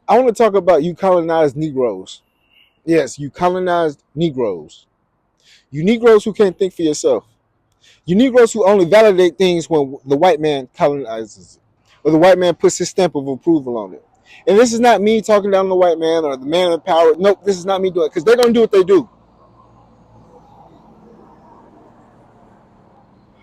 I want to talk about you colonized Negroes. Yes, you colonized Negroes. You Negroes who can't think for yourself. You Negroes who only validate things when the white man colonizes it, or the white man puts his stamp of approval on it. And this is not me talking down on the white man or the man in power. Nope, this is not me doing it because they're going to do what they do.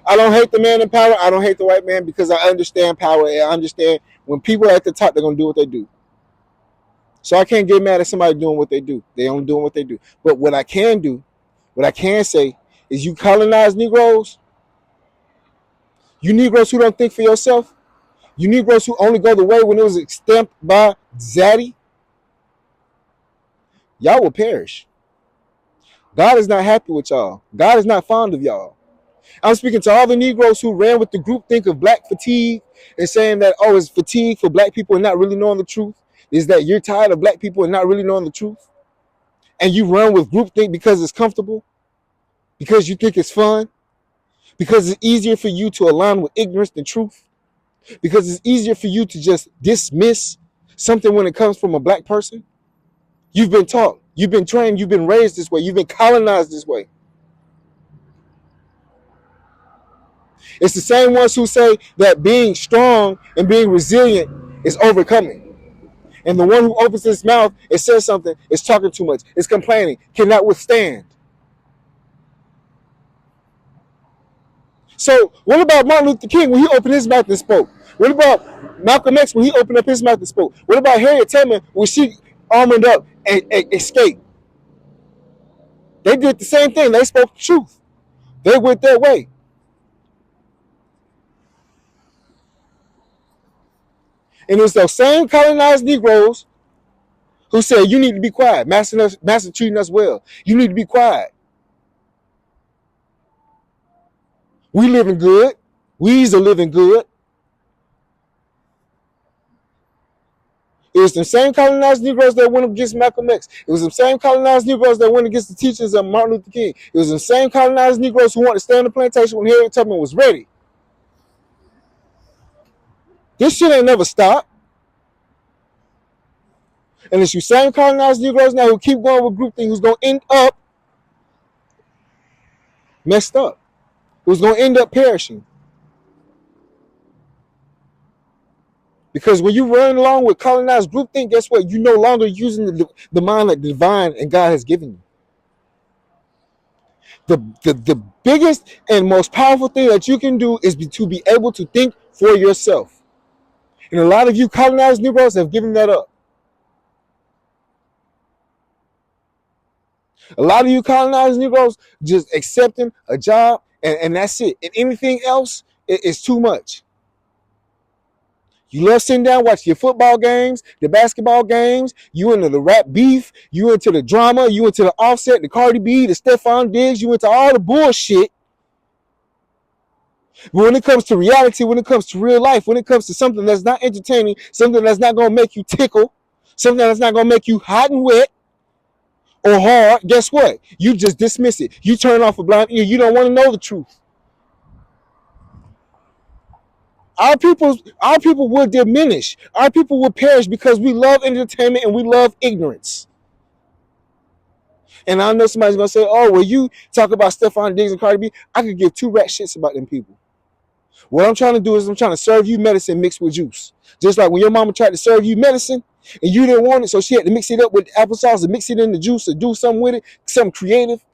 I don't hate the man in power. I don't hate the white man because I understand power and I understand when people are at the top, they're going to do what they do. So I can't get mad at somebody doing what they do. They only doing what they do. But what I can do, what I can say is you colonize Negroes, you Negroes who don't think for yourself, you Negroes who only go the way when it was stamped by Zaddy, y'all will perish. God is not happy with y'all. God is not fond of y'all. I'm speaking to all the Negroes who ran with the groupthink of black fatigue and saying that, oh, it's fatigue for black people and not really knowing the truth. Is that you're tired of black people and not really knowing the truth? And you run with groupthink because it's comfortable, because you think it's fun, because it's easier for you to align with ignorance than truth, because it's easier for you to just dismiss something when it comes from a black person. You've been taught, you've been trained, you've been raised this way, you've been colonized this way. It's the same ones who say that being strong and being resilient is overcoming. And the one who opens his mouth and says something is talking too much, is complaining, cannot withstand. So what about Martin Luther King when he opened his mouth and spoke? What about Malcolm X when he opened up his mouth and spoke? What about Harriet Tubman when she armored up and escaped? They did the same thing. They spoke the truth. They went their way. And it's those same colonized Negroes who say, you need to be quiet. Master treating us well. You need to be quiet. We living good. We's are living good. It was the same colonized Negroes that went against Malcolm X. It was the same colonized Negroes that went against the teachings of Martin Luther King. It was the same colonized Negroes who wanted to stay on the plantation when Harriet Tubman was ready. This shit ain't never stopped. And it's you same colonized Negroes now who keep going with groupthink who's going to end up messed up. Who's going to end up perishing. Because when you run along with colonized groupthink, guess what? You're no longer using the mind that the divine and God has given you. The biggest and most powerful thing that you can do is to be able to think for yourself. And a lot of you colonized Negroes have given that up. A lot of you colonized Negroes just accepting a job and that's it. And anything else is too much. You love sitting down watching your football games, the basketball games. You into the rap beef. You into the drama. You into the Offset, the Cardi B, the Stephon Diggs. You into all the bullshit. But when it comes to reality, when it comes to real life, when it comes to something that's not entertaining, something that's not going to make you tickle, something that's not going to make you hot and wet or hard, guess what? You just dismiss it. You turn off a blind ear. You don't want to know the truth. Our people will diminish. Our people will perish because we love entertainment and we love ignorance. And I know somebody's going to say, oh, well, you talk about Stephon Diggs and Cardi B. I could give two rat shits about them people. What I'm trying to do is I'm trying to serve you medicine mixed with juice. Just like when your mama tried to serve you medicine and you didn't want it, so she had to mix it up with applesauce and mix it in the juice or do something with it, something creative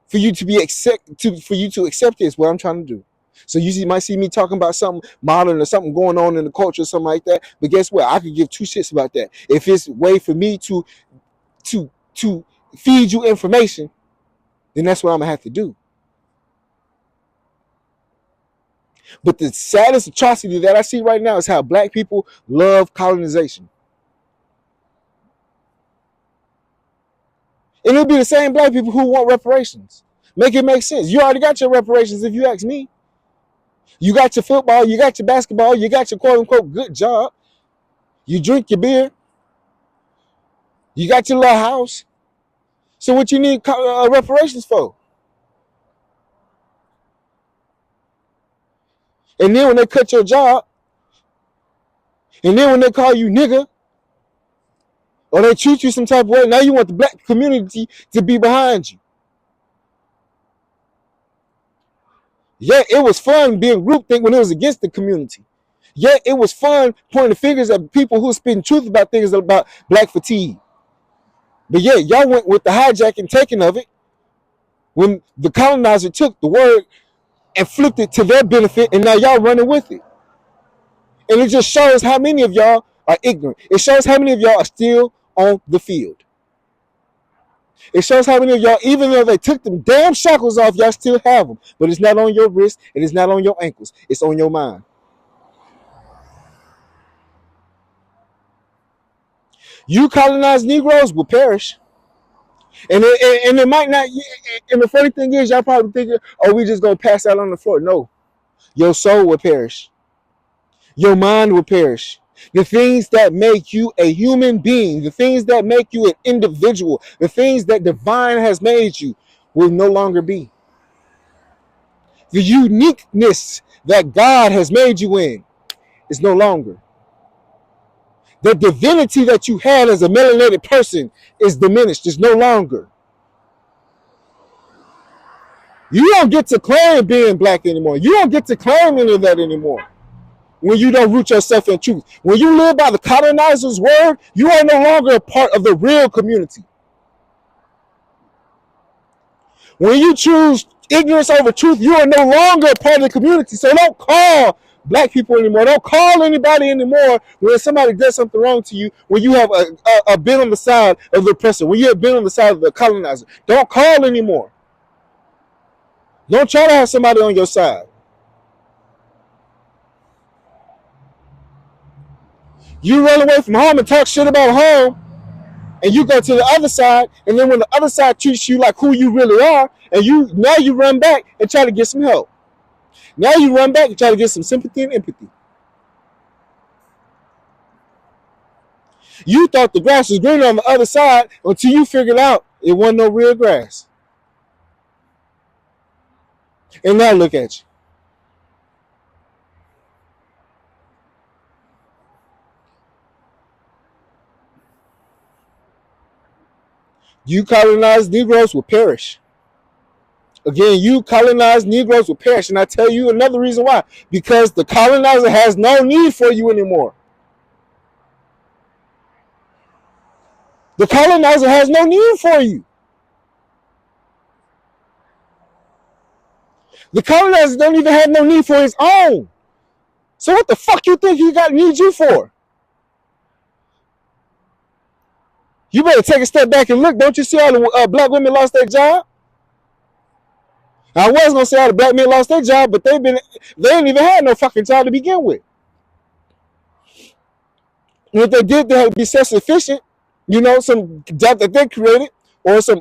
for you to accept this, what I'm trying to do. So you might see me talking about something modern or something going on in the culture or something like that. But guess what? I could give two shits about that. If it's a way for me to feed you information, then that's what I'm gonna have to do. But the saddest atrocity that I see right now is how black people love colonization. And it'll be the same black people who want reparations. Make it make sense. You already got your reparations if you ask me. You got your football, you got your basketball, you got your quote unquote good job. You drink your beer. You got your little house. So what you need reparations for? And then when they cut your job, and then when they call you nigga, or they treat you some type of way. Now you want the black community to be behind you. Yeah, it was fun being groupthink when it was against the community. Yeah, it was fun pointing fingers at people who spitting truth about things about black fatigue. But yeah, y'all went with the hijacking, taking of it when the colonizer took the word and flipped it to their benefit, and now y'all running with it. And it just shows how many of y'all are ignorant. It shows how many of y'all are still on the field. It shows how many of y'all, even though they took them damn shackles off, y'all still have them. But it's not on your wrist and it's not on your ankles. It's on your mind. You colonized Negroes will perish. And it might not. And the funny thing is, y'all probably thinking, oh, we just going to pass out on the floor. No. Your soul will perish. Your mind will perish. The things that make you a human being, the things that make you an individual, the things that divine has made you will no longer be. The uniqueness that God has made you in is no longer. The divinity that you had as a melanated person is diminished. It's no longer. You don't get to claim being black anymore. You don't get to claim any of that anymore. When you don't root yourself in truth. When you live by the colonizer's word, you are no longer a part of the real community. When you choose ignorance over truth, you are no longer a part of the community. So don't call black people anymore. Don't call anybody anymore when somebody does something wrong to you, when you have been on the side of the oppressor, when you have been on the side of the colonizer. Don't call anymore. Don't try to have somebody on your side. You run away from home and talk shit about home, and you go to the other side, and then when the other side treats you like who you really are, and now you run back and try to get some help. Now you run back and try to get some sympathy and empathy. You thought the grass was greener on the other side until you figured out it wasn't no real grass. And now look at you. You colonized Negroes will perish. Again, you colonized Negroes will perish. And I tell you another reason why. Because the colonizer has no need for you anymore. The colonizer has no need for you. The colonizer don't even have no need for his own. So what the fuck you think he needs you for? You better take a step back and look. Don't you see all the black women lost their job? I was gonna say all the black men lost their job, but they ain't even had no fucking job to begin with. And if they did, they had to be self-sufficient. You know, some job that they created, or some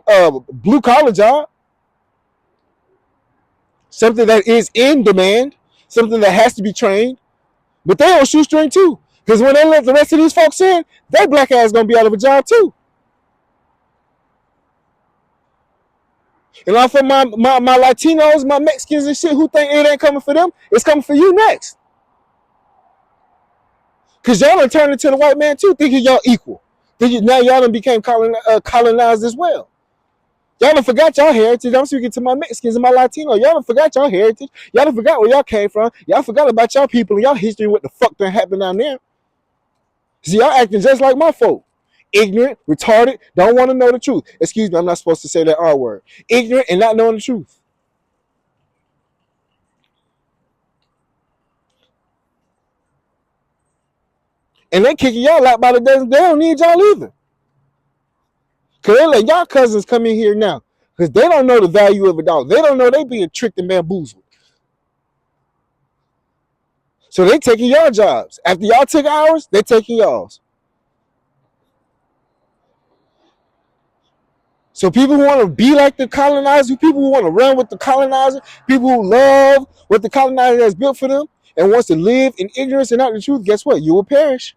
blue collar job, something that is in demand, something that has to be trained. But they on shoestring too, because when they let the rest of these folks in, their black ass gonna be out of a job too. And off of my Latinos, my Mexicans and shit who think it ain't coming for them, it's coming for you next. Because y'all done turned into the white man too, thinking y'all equal. Now y'all done became colonized as well. Y'all done forgot y'all heritage. I'm speaking to my Mexicans and my Latinos. Y'all done forgot y'all heritage. Y'all done forgot where y'all came from. Y'all forgot about y'all people and y'all history and what the fuck done happened down there. See, y'all acting just like my folk. Ignorant, retarded, don't want to know the truth. Excuse me, I'm not supposed to say that R word. Ignorant and not knowing the truth. And they kicking y'all out by the dozen. They don't need y'all either. Because they let y'all cousins come in here now. Because they don't know the value of a dog. They don't know they being tricked and bamboozled. So they taking y'all jobs. After y'all took ours, they taking y'all's. So people who want to be like the colonizer, people who want to run with the colonizer, people who love what the colonizer has built for them and wants to live in ignorance and not the truth, guess what? You will perish.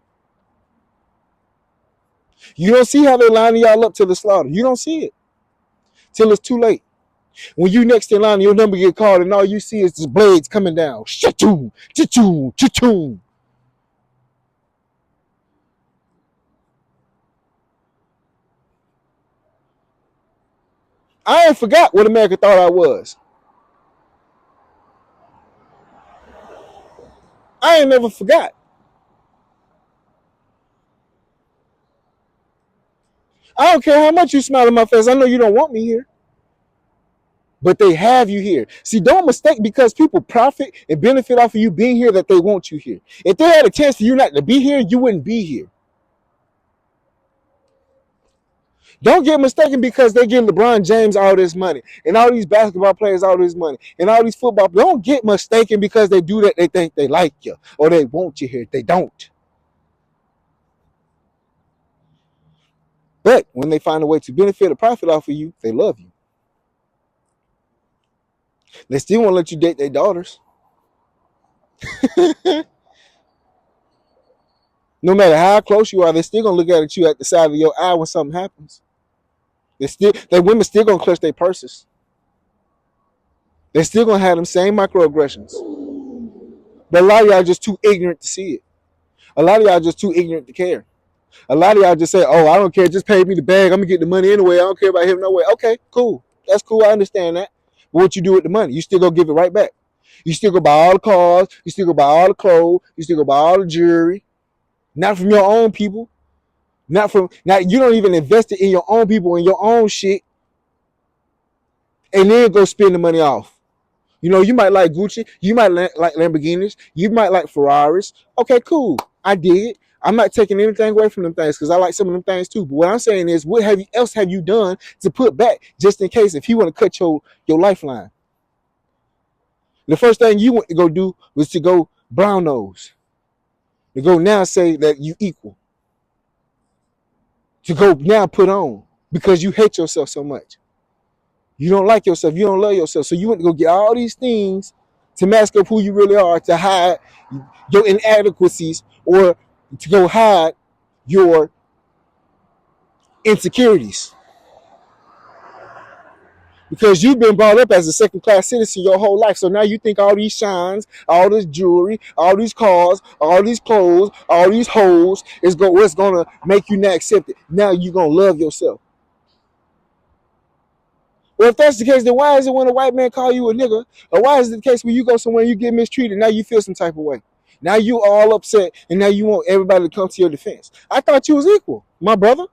You don't see how they're lining y'all up to the slaughter. You don't see it till it's too late. When you next in line, your number get called and all you see is the blades coming down. Cha-choom, cha-choom, cha-choom. I ain't forgot what America thought I was. I ain't never forgot. I don't care how much you smile in my face. I know you don't want me here. But they have you here. See, don't mistake because people profit and benefit off of you being here that they want you here. If they had a chance for you not to be here, you wouldn't be here. Don't get mistaken because they give LeBron James all this money and all these basketball players all this money and all these football. Don't get mistaken because they do that. They think they like you or they want you here. They don't. But when they find a way to benefit or profit off of you, they love you. They still won't let you date their daughters. No matter how close you are, they're still gonna look at you at the side of your eye when something happens. That women still gonna clutch their purses. They're still gonna have them same microaggressions. But a lot of y'all just too ignorant to see it. A lot of y'all just too ignorant to care. A lot of y'all just say, "Oh, I don't care. Just pay me the bag. I'm gonna get the money anyway. I don't care about him no way." Okay, cool. That's cool. I understand that. But what you do with the money? You still go give it right back. You still go buy all the cars. You still go buy all the clothes. You still go buy all the jewelry. Not from your own people. Not from now. You don't even invest it in your own people and your own shit, and then go spend the money off. You know, you might like Gucci, you might like Lamborghinis, you might like Ferraris. Okay, cool. I did. I'm not taking anything away from them things because I like some of them things too. But what I'm saying is, what else have you done to put back just in case if you want to cut your lifeline? The first thing you went to go do was to go brown nose. To go now say that you equal. To go now put on because you hate yourself so much. You don't like yourself. You don't love yourself. So you went to go get all these things to mask up who you really are, to hide your inadequacies or to go hide your insecurities. Because you've been brought up as a second-class citizen your whole life. So now you think all these shines, all this jewelry, all these cars, all these clothes, all these hoes is what's going to make you not accepted. Now you're going to love yourself. Well, if that's the case, then why is it when a white man call you a nigga? Or why is it the case when you go somewhere and you get mistreated, now you feel some type of way? Now you all upset, and now you want everybody to come to your defense. I thought you was equal, my brother.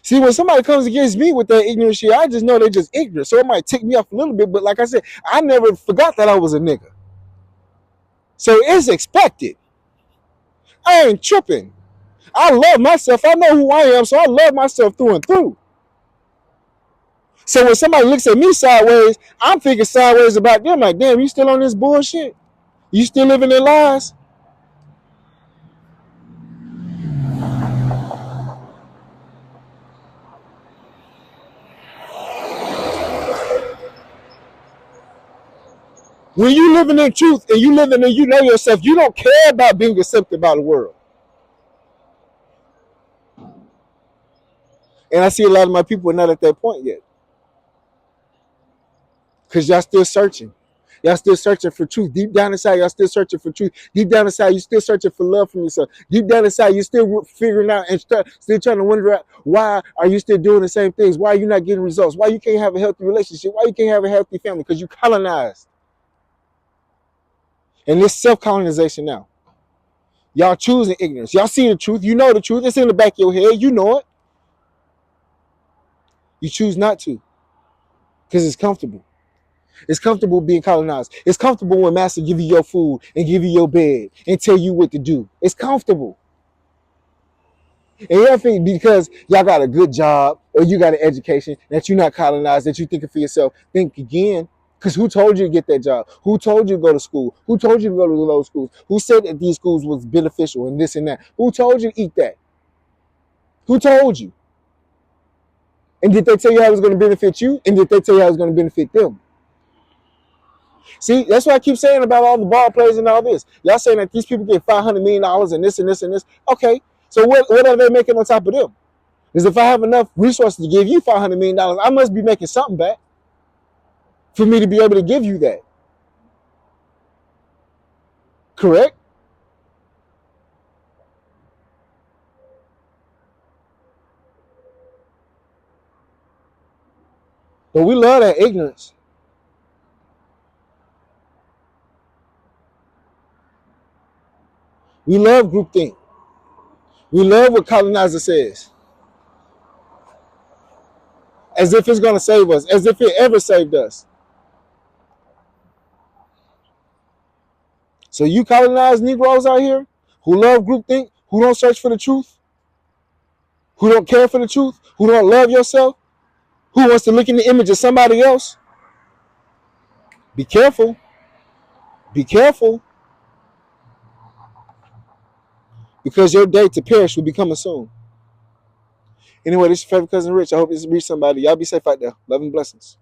See, when somebody comes against me with that ignorant shit, I just know they're just ignorant. So it might tick me off a little bit, but like I said, I never forgot that I was a nigga. So it's expected. I ain't tripping. I love myself. I know who I am, so I love myself through and through. So when somebody looks at me sideways, I'm thinking sideways about them. Like, damn, you still on this bullshit? You still living in lies? When you living in truth and you living in you know yourself, you don't care about being accepted by the world. And I see a lot of my people are not at that point yet. Because y'all still searching. Y'all still searching for truth. Deep down inside, y'all still searching for truth. Deep down inside, you still searching for love from yourself. Deep down inside, you're still figuring out and still trying to wonder out why are you still doing the same things? Why are you not getting results? Why you can't have a healthy relationship? Why you can't have a healthy family? Because you colonized. And this self-colonization now. Y'all choosing ignorance. Y'all see the truth. You know the truth. It's in the back of your head. You know it. You choose not to. Because it's comfortable. It's comfortable being colonized. It's comfortable when master give you your food and give you your bed and tell you what to do. It's comfortable. And you think because y'all got a good job or you got an education that you're not colonized, that you're thinking for yourself, think again. Because who told you to get that job? Who told you to go to school? Who told you to go to those schools? Who said that these schools was beneficial and this and that? Who told you to eat that? Who told you? And did they tell you how it was going to benefit you? And did they tell you how it was going to benefit them? See, that's what I keep saying about all the ball players and all this. Y'all saying that these people get $500 million and this and this and this. Okay, so what are they making on top of them? Because if I have enough resources to give you $500 million, I must be making something back for me to be able to give you that. Correct? But we love that ignorance. We love groupthink. We love what Colonizer says. As if it's going to save us. As if it ever saved us. So you colonized Negroes out here who love groupthink, who don't search for the truth, who don't care for the truth, who don't love yourself, who wants to look in the image of somebody else, be careful. Be careful. Because your day to perish will be coming soon. Anyway, this is your favorite cousin Rich. I hope this reached somebody. Y'all be safe out there. Love and blessings.